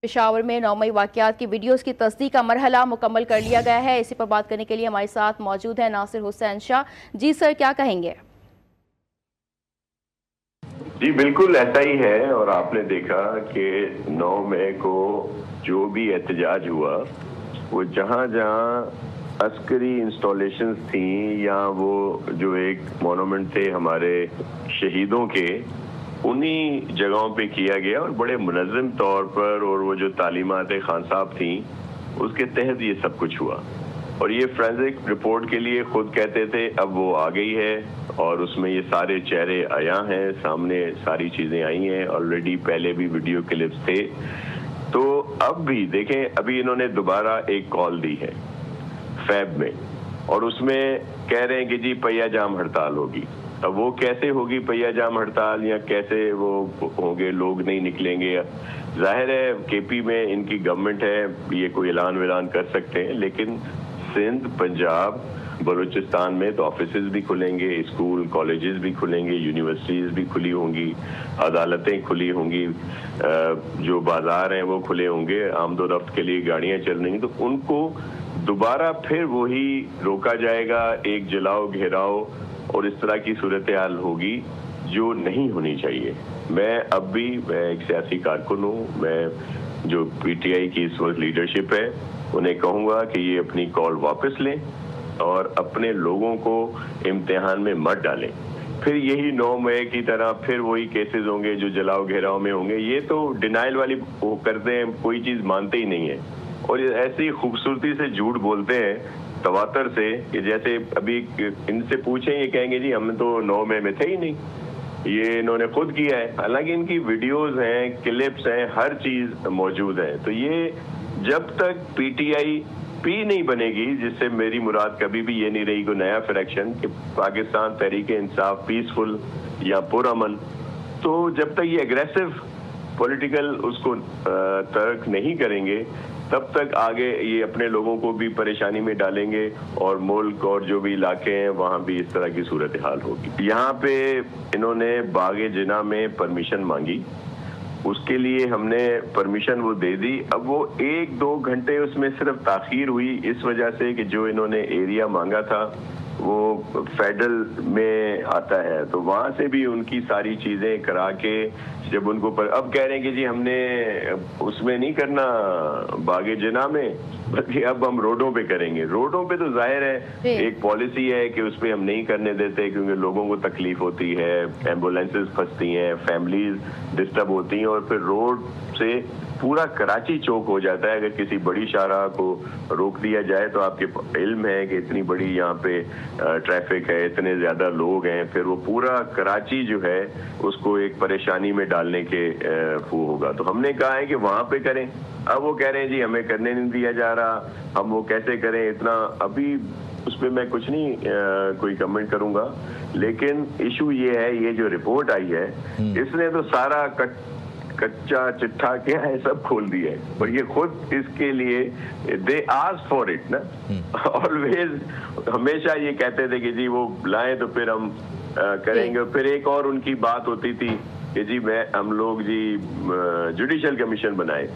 پشاور میں 9 مئی واقعات کی ویڈیوز کی تصدیق کا مرحلہ مکمل کر لیا گیا ہے۔ اسی پر بات کرنے کے لیے ہمارے ساتھ موجود ہیں ناصر حسین شاہ۔ جی سر، کیا کہیں گے؟ جی بالکل ایسا ہی ہے، اور آپ نے دیکھا کہ 9 مئی کو جو بھی احتجاج ہوا وہ جہاں جہاں عسکری انسٹالیشنز تھیں یا وہ جو ایک مونومنٹ تھے ہمارے شہیدوں کے، انہی جگہوں پہ کیا گیا اور بڑے منظم طور پر، اور وہ جو تعلیمات خان صاحب تھیں اس کے تحت یہ سب کچھ ہوا۔ اور یہ فورینزک رپورٹ کے لیے خود کہتے تھے، اب وہ آ گئی ہے اور اس میں یہ سارے چہرے عیاں ہیں، سامنے ساری چیزیں آئی ہیں، آلریڈی پہلے بھی ویڈیو کلپس تھے۔ تو اب بھی دیکھیں، ابھی انہوں نے دوبارہ ایک کال دی ہے فیب میں، اور اس میں کہہ رہے ہیں کہ جی پہیہ جام ہڑتال ہوگی۔ اب وہ کیسے ہوگی پہیہ جام ہڑتال، یا کیسے وہ ہوں گے، لوگ نہیں نکلیں گے؟ ظاہر ہے کے پی میں ان کی گورنمنٹ ہے، یہ کوئی اعلان کر سکتے ہیں، لیکن سندھ، پنجاب، بلوچستان میں تو آفیسز بھی کھلیں گے، اسکول کالجز بھی کھلیں گے، یونیورسٹیز بھی کھلی ہوں گی، عدالتیں کھلی ہوں گی، جو بازار ہیں وہ کھلے ہوں گے، آمد و رفت کے لیے گاڑیاں چل رہی ہیں، تو ان کو دوبارہ پھر وہی روکا جائے گا، ایک جلاؤ گھیراؤ اور اس طرح کی صورتحال ہوگی جو نہیں ہونی چاہیے۔ میں ایک سیاسی کارکن ہوں، میں جو پی ٹی آئی کی اس وقت لیڈرشپ ہے انہیں کہوں گا کہ یہ اپنی کال واپس لیں اور اپنے لوگوں کو امتحان میں مت ڈالیں۔ پھر یہی 9 مئی کی طرح پھر وہی کیسز ہوں گے جو جلاؤ گھیراؤ میں ہوں گے۔ یہ تو ڈینائل والی وہ کرتے ہیں، کوئی چیز مانتے ہی نہیں ہے، اور ایسی خوبصورتی سے جھوٹ بولتے ہیں تواتر سے کہ جیسے ابھی ان سے پوچھیں یہ کہیں گے جی ہم تو 9 مئی میں تھے ہی نہیں، یہ انہوں نے خود کیا ہے، حالانکہ ان کی ویڈیوز ہیں، کلپس ہیں، ہر چیز موجود ہے۔ تو یہ جب تک پی ٹی آئی پی نہیں بنے گی، جس سے میری مراد کبھی بھی یہ نہیں رہی کوئی نیا فریکشن کہ پاکستان تحریک انصاف پیسفل یا پرامن، تو جب تک یہ اگریسو پولیٹیکل اس کو ترک نہیں کریں گے تب تک آگے یہ اپنے لوگوں کو بھی پریشانی میں ڈالیں گے، اور ملک اور جو بھی علاقے ہیں وہاں بھی اس طرح کی صورتحال ہوگی۔ یہاں پہ انہوں نے باغ جناح میں پرمیشن مانگی، اس کے لیے ہم نے پرمیشن وہ دے دی۔ اب وہ 1-2 گھنٹے اس میں صرف تاخیر ہوئی اس وجہ سے کہ جو انہوں نے ایریا مانگا تھا وہ فیڈرل میں آتا ہے، تو وہاں سے بھی ان کی ساری چیزیں کرا کے جب ان کو اب کہہ رہے ہیں کہ جی ہم نے اس میں نہیں کرنا باغ جناح میں، بلکہ اب ہم روڈوں پہ کریں گے۔ روڈوں پہ تو ظاہر ہے ایک پالیسی ہے کہ اس پہ ہم نہیں کرنے دیتے کیونکہ لوگوں کو تکلیف ہوتی ہے، ایمبولینسز پھنستی ہیں، فیملیز ڈسٹرب ہوتی ہیں، اور پھر روڈ سے پورا کراچی چوک ہو جاتا ہے۔ اگر کسی بڑی شاہراہ کو روک دیا جائے تو آپ کے علم ہے کہ اتنی بڑی یہاں پہ ٹریفک ہے، اتنے زیادہ لوگ ہیں، پھر وہ پورا کراچی جو ہے اس کو ایک پریشانی میں ڈالنے کے وہ ہوگا۔ تو ہم نے کہا ہے کہ وہاں پہ کریں۔ اب وہ کہہ رہے ہیں جی ہمیں کرنے نہیں دیا جا رہا، ہم وہ کیسے کریں اتنا، ابھی اس پہ میں کچھ نہیں کوئی کمنٹ کروں گا، لیکن ایشو یہ ہے، یہ جو رپورٹ آئی ہے اس نے تو سارا کچا چٹھا کیا ہے سب کھول دیا ہے، اور یہ خود اس کے لیے دے آسک فار اٹ نا، آلویز ہمیشہ یہ کہتے تھے کہ جی وہ لائیں تو پھر ہم کریں گے۔ پھر ایک اور ان کی بات ہوتی تھی کہ جی ہم لوگ جی جوڈیشل کمیشن بنائے۔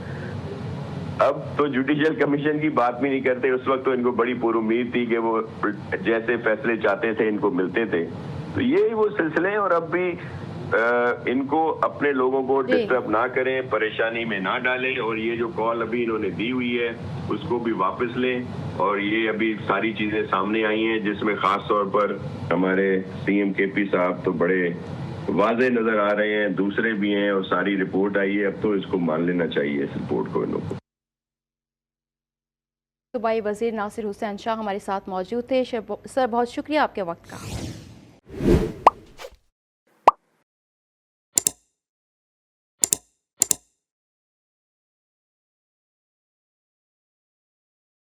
اب تو جوڈیشل کمیشن کی بات بھی نہیں کرتے، اس وقت تو ان کو بڑی پر امید تھی کہ وہ جیسے فیصلے چاہتے تھے ان کو ملتے تھے۔ تو یہی وہ سلسلے ہیں، اور اب بھی ان کو اپنے لوگوں کو ڈسٹرب نہ کریں، پریشانی میں نہ ڈالیں، اور یہ جو کال ابھی انہوں نے دی ہوئی ہے اس کو بھی واپس لیں۔ اور یہ ابھی ساری چیزیں سامنے آئی ہیں جس میں خاص طور پر ہمارے سی ایم کے پی صاحب تو بڑے واضح نظر آ رہے ہیں، دوسرے بھی ہیں، اور ساری رپورٹ آئی ہے، اب تو اس کو مان لینا چاہیے اس رپورٹ کو انہوں کو۔ صوبائی وزیر ناصر حسین شاہ ہمارے ساتھ موجود تھے۔ سر بہت شکریہ آپ کے وقت کا۔